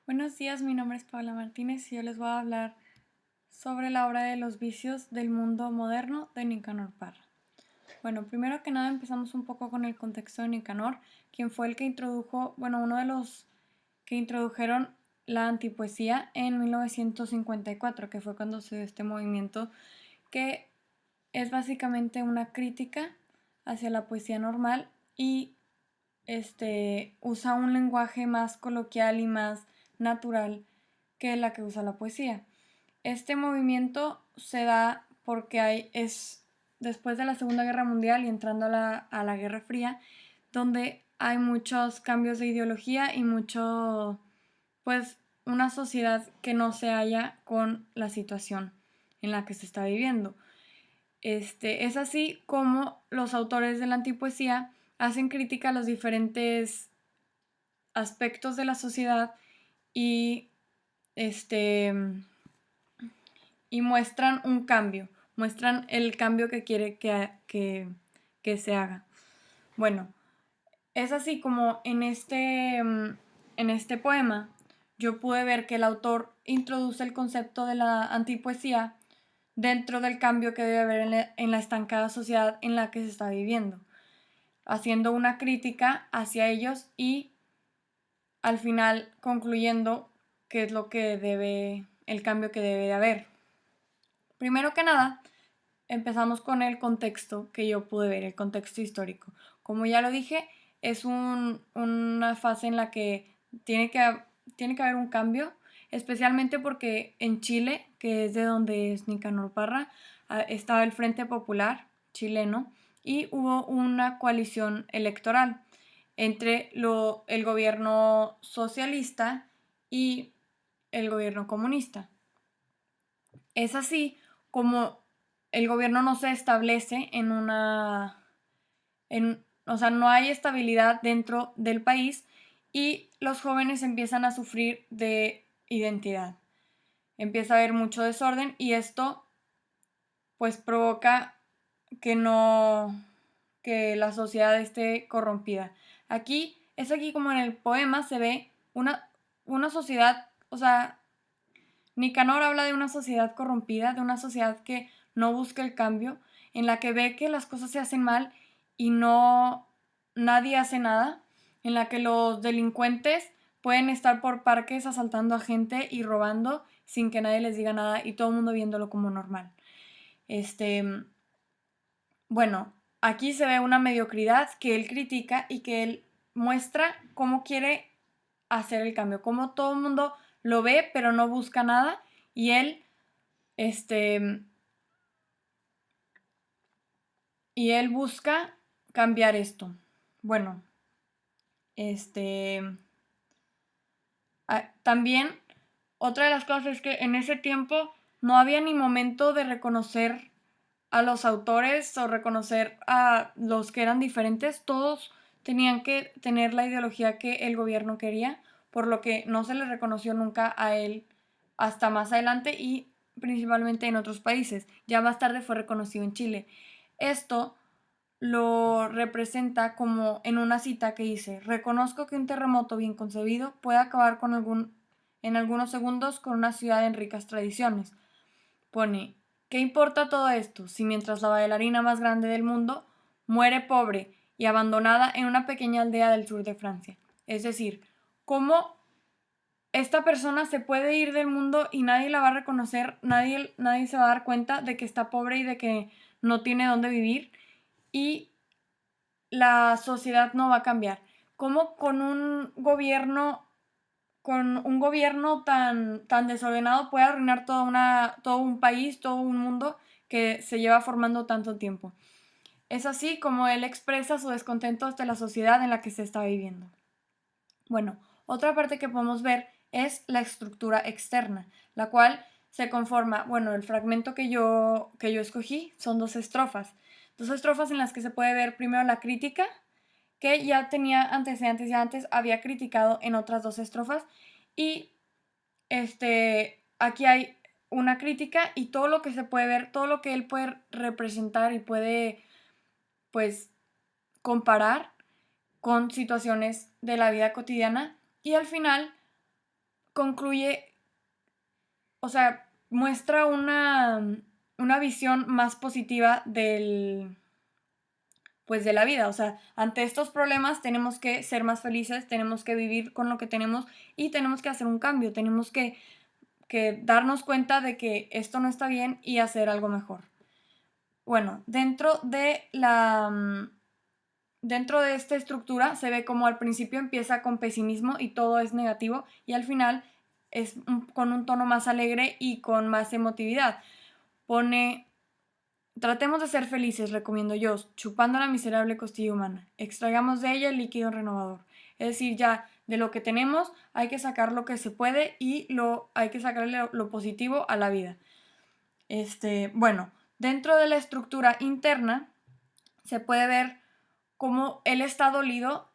Buenos días, mi nombre es Paula Martínez y yo les voy a hablar sobre la obra de Los vicios del mundo moderno de Nicanor Parra. Bueno, primero que nada empezamos un poco con el contexto de Nicanor, quien fue el que introdujo, uno de los que introdujeron la antipoesía en 1954, que fue cuando se dio este movimiento, que es básicamente una crítica hacia la poesía normal y usa un lenguaje más coloquial y más natural que la que usa la poesía. Este movimiento se da porque es después de la Segunda Guerra Mundial y entrando a la Guerra Fría, donde hay muchos cambios de ideología y pues, una sociedad que no se halla con la situación en la que se está viviendo. Es así como los autores de la antipoesía hacen crítica a los diferentes aspectos de la sociedad y, este, y muestran un cambio, muestran el cambio que quiere que se haga. Bueno, es así como en este poema yo pude ver que el autor introduce el concepto de la antipoesía dentro del cambio que debe haber en la estancada sociedad en la que se está viviendo, haciendo una crítica hacia ellos y al final concluyendo qué es el cambio que debe de haber. Primero que nada, empezamos con el contexto que yo pude ver, el contexto histórico. Como ya lo dije, es una fase en la que tiene que, tiene que haber un cambio, especialmente porque en Chile, que es de donde es Nicanor Parra, estaba el Frente Popular chileno y hubo una coalición electoral entre el gobierno socialista y el gobierno comunista. Es así como el gobierno no se establece o sea, no hay estabilidad dentro del país y los jóvenes empiezan a sufrir de identidad. Empieza a haber mucho desorden y esto pues provoca que que la sociedad esté corrompida. Aquí como en el poema se ve una sociedad, o sea, Nicanor habla de una sociedad corrompida, de una sociedad que no busca el cambio, en la que ve que las cosas se hacen mal y nadie hace nada, en la que los delincuentes pueden estar por parques asaltando a gente y robando sin que nadie les diga nada y todo el mundo viéndolo como normal. Este, bueno, aquí se ve una mediocridad que él critica y que él muestra cómo quiere hacer el cambio, cómo todo el mundo lo ve pero no busca nada y este, él busca cambiar esto. Bueno, este, también otra de las cosas es que en ese tiempo no había ni momento de reconocer a los autores o reconocer a los que eran diferentes, todos tenían que tener la ideología que el gobierno quería, por lo que no se le reconoció nunca a él hasta más adelante y principalmente en otros países. Ya más tarde fue reconocido en Chile. Esto lo representa como en una cita que dice: reconozco que un terremoto bien concebido puede acabar en algunos segundos con una ciudad en ricas tradiciones. Pone: ¿qué importa todo esto si mientras la bailarina más grande del mundo muere pobre y abandonada en una pequeña aldea del sur de Francia? Es decir, ¿cómo esta persona se puede ir del mundo y nadie la va a reconocer, nadie se va a dar cuenta de que está pobre y de que no tiene dónde vivir y la sociedad no va a cambiar? ¿Cómo con un gobierno tan desordenado puede arruinar todo un país, todo un mundo que se lleva formando tanto tiempo? Es así como él expresa su descontento de la sociedad en la que se está viviendo. Bueno, otra parte que podemos ver es la estructura externa, la cual se conforma, el fragmento que yo escogí son dos estrofas en las que se puede ver primero la crítica, que ya tenía antecedentes, ya antes había criticado en otras dos estrofas, y aquí hay una crítica y todo lo que se puede ver, todo lo que él puede representar y puede, pues, comparar con situaciones de la vida cotidiana, y al final concluye, o sea, muestra una visión más positiva pues de la vida. O sea, ante estos problemas tenemos que ser más felices, tenemos que vivir con lo que tenemos y tenemos que hacer un cambio, tenemos que darnos cuenta de que esto no está bien y hacer algo mejor. Bueno, dentro de esta estructura se ve como al principio empieza con pesimismo y todo es negativo y al final es con un tono más alegre y con más emotividad. Pone: tratemos de ser felices, recomiendo yo, chupando la miserable costilla humana. Extraigamos de ella el líquido renovador. Es decir, ya de lo que tenemos hay que sacar lo que se puede y hay que sacarle lo positivo a la vida. Bueno, dentro de la estructura interna se puede ver cómo él está dolido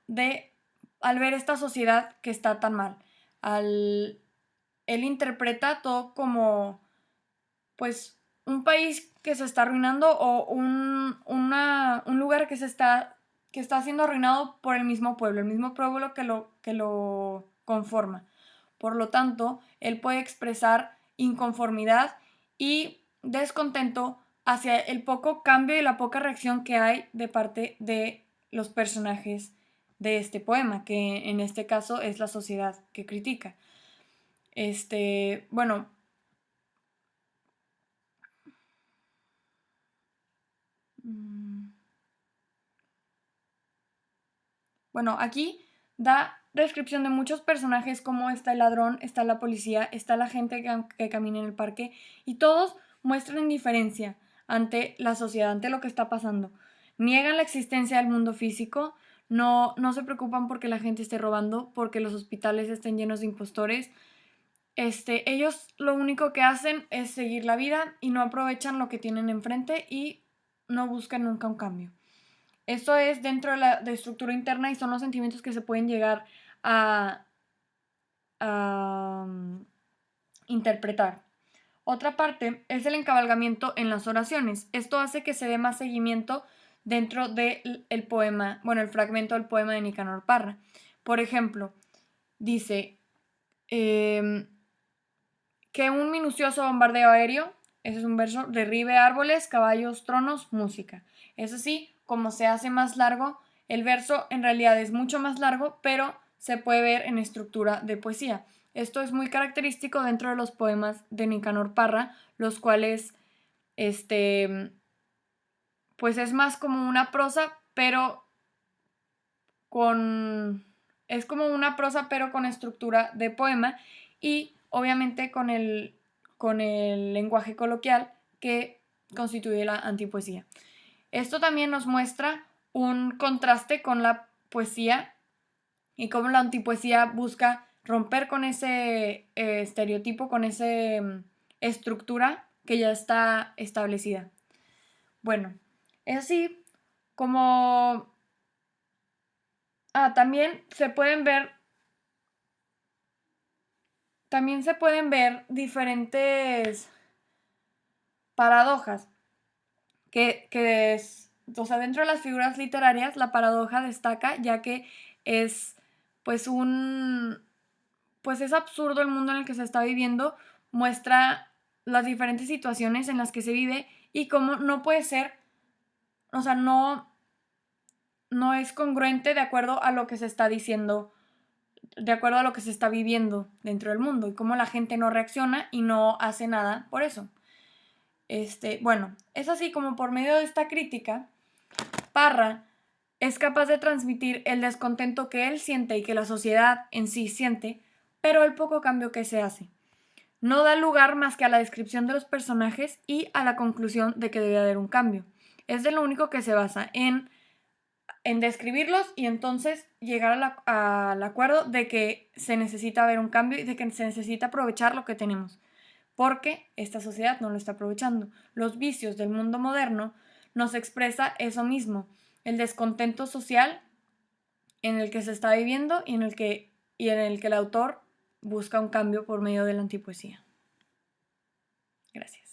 al ver esta sociedad que está tan mal. Él interpreta todo como, pues, un país que se está arruinando o un lugar que está siendo arruinado por el mismo pueblo que lo conforma. Por lo tanto, él puede expresar inconformidad y descontento hacia el poco cambio y la poca reacción que hay de parte de los personajes de este poema, que en este caso es la sociedad que critica. Bueno, aquí da descripción de muchos personajes, como está el ladrón, está la policía, está la gente que camina en el parque, y todos muestran indiferencia ante la sociedad, ante lo que está pasando. Niegan la existencia del mundo físico, no se preocupan porque la gente esté robando, porque los hospitales estén llenos de impostores. Ellos lo único que hacen es seguir la vida y no aprovechan lo que tienen enfrente y no buscan nunca un cambio. Esto es dentro de la estructura interna y son los sentimientos que se pueden llegar a interpretar. Otra parte es el encabalgamiento en las oraciones. Esto hace que se dé más seguimiento dentro del poema, bueno, el fragmento del poema de Nicanor Parra. Por ejemplo, dice que un minucioso bombardeo aéreo, ese es un verso, derribe árboles, caballos, tronos, música. Es así como se hace más largo. El verso en realidad es mucho más largo, pero se puede ver en estructura de poesía. Esto es muy característico dentro de los poemas de Nicanor Parra, los cuales, pues es más como una prosa, pero es como una prosa, pero con estructura de poema y obviamente con el lenguaje coloquial que constituye la antipoesía. Esto también nos muestra un contraste con la poesía y cómo la antipoesía busca romper con ese estereotipo, con esa estructura que ya está establecida. Bueno, es así como también se pueden ver diferentes paradojas o sea, dentro de las figuras literarias la paradoja destaca, ya que es pues es absurdo el mundo en el que se está viviendo, muestra las diferentes situaciones en las que se vive y cómo no puede ser, o sea, no es congruente de acuerdo a lo que se está diciendo, de acuerdo a lo que se está viviendo dentro del mundo y cómo la gente no reacciona y no hace nada por eso. Bueno, es así como por medio de esta crítica, Parra es capaz de transmitir el descontento que él siente y que la sociedad en sí siente, pero el poco cambio que se hace. No da lugar más que a la descripción de los personajes y a la conclusión de que debe haber un cambio. Es de lo único que se basa en describirlos y entonces llegar al acuerdo de que se necesita ver un cambio y de que se necesita aprovechar lo que tenemos, porque esta sociedad no lo está aprovechando. Los vicios del mundo moderno nos expresa eso mismo, el descontento social en el que se está viviendo y en el que el autor busca un cambio por medio de la antipoesía. Gracias.